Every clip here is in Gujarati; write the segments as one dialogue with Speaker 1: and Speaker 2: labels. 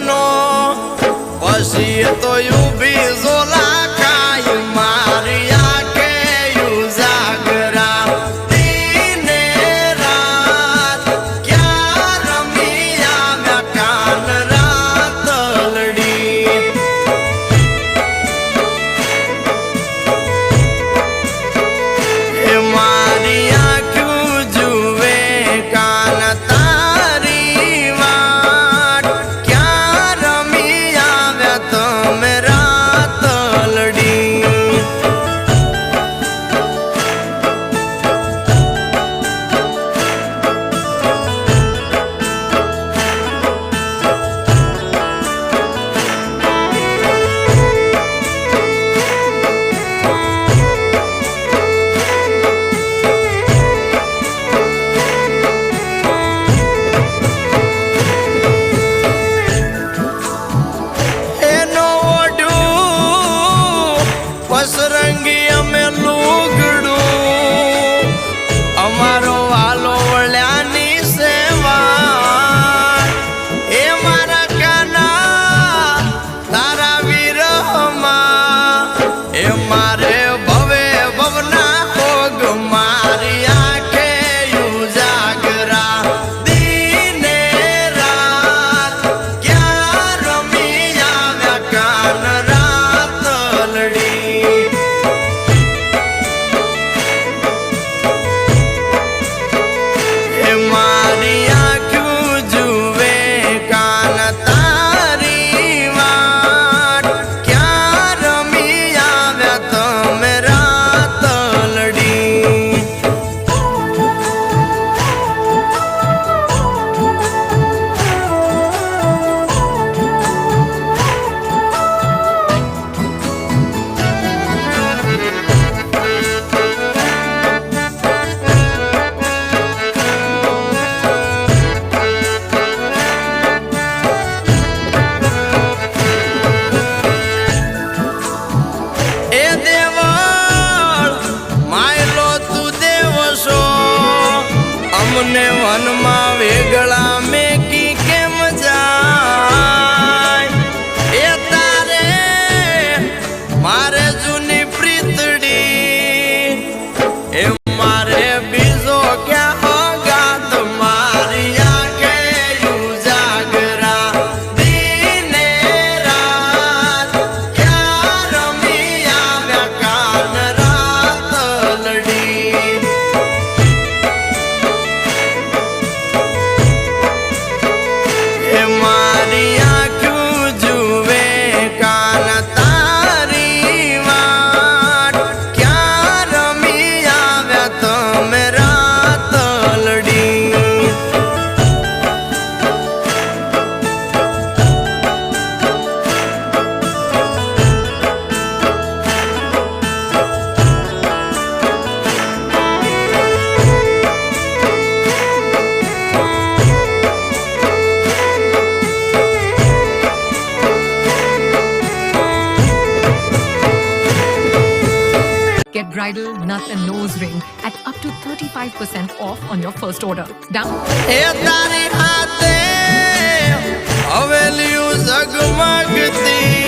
Speaker 1: નો પછી તો ઊભી ઝોલા ખાઈ મારી આંખે ઉજાગરા દિને રાત ક્યાં રમી આવ્યા કાન રાતલડી એ મારી આંખું જુએ કાન તારી વાટ ક્યાં રમી આવ્યા તમે રાતલડી એનો ઓઢું પસરંગી અમે લુગડું અમારો વાલો વળ્યાની સેવા એ મારા કાના તારા વિરહમાં એ મારે ભવે ભવના ભોગ મારી આંખે ઉજાગરા દિને રાત ક્યાં રમી આવ્યા કાન રાતલડી એ મારી આંખું જુએ કાન તારી વાટ ક્યાં રમી આવ્યા તમે રાતલડી એ દેવળ માયલો તું દેવ છો અમને વનમાં વેગળા મેકી કેમ જાય એ તારે મારે જૂની પ્રીતડી એ મારે બીજો ક્યાં ગાત મારી આંખે ઉજાગરા દિને રાત ક્યાં રમી આવ્યા કાન રાતલડી એ મારી આંખું જુએ કાન તારી વાટ ક્યાં રમી આવ્યા તમે રાતલડી
Speaker 2: Get bridal, nut and nose ring at up to 35% off on your first order. Down.
Speaker 1: એ તારી હાથે હવેલીયું ઝગમગતી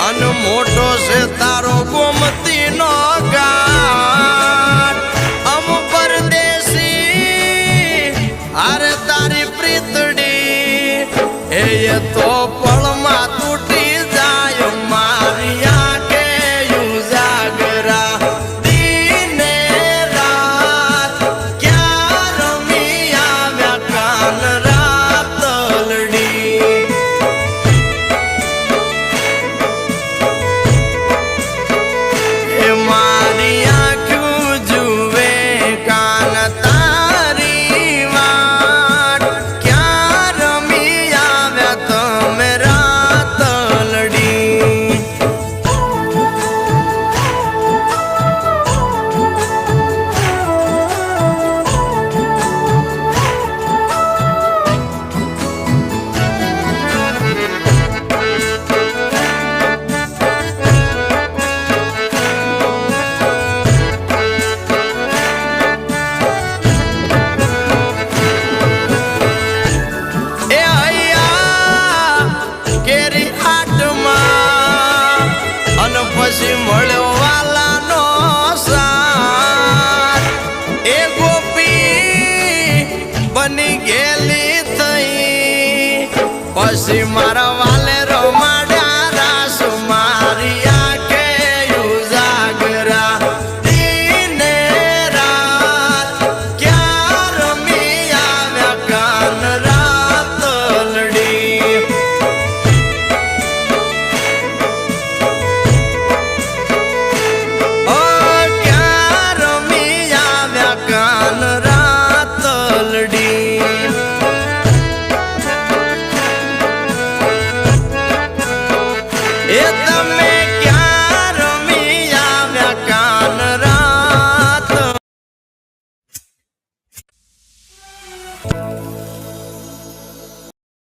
Speaker 1: અન મોટો છે તારો ગોમતી નો ઘાટ અમ પરદેશી અરે તારી પ્રીતડી એ તો પળમાં તૂટી જાય મારી આંખે ઉજાગરા દિને રાત ક્યાં રમી આવ્યા કાન રાતલડી એ મારી આંખ ગેલી થઈ પછી મારા વાલે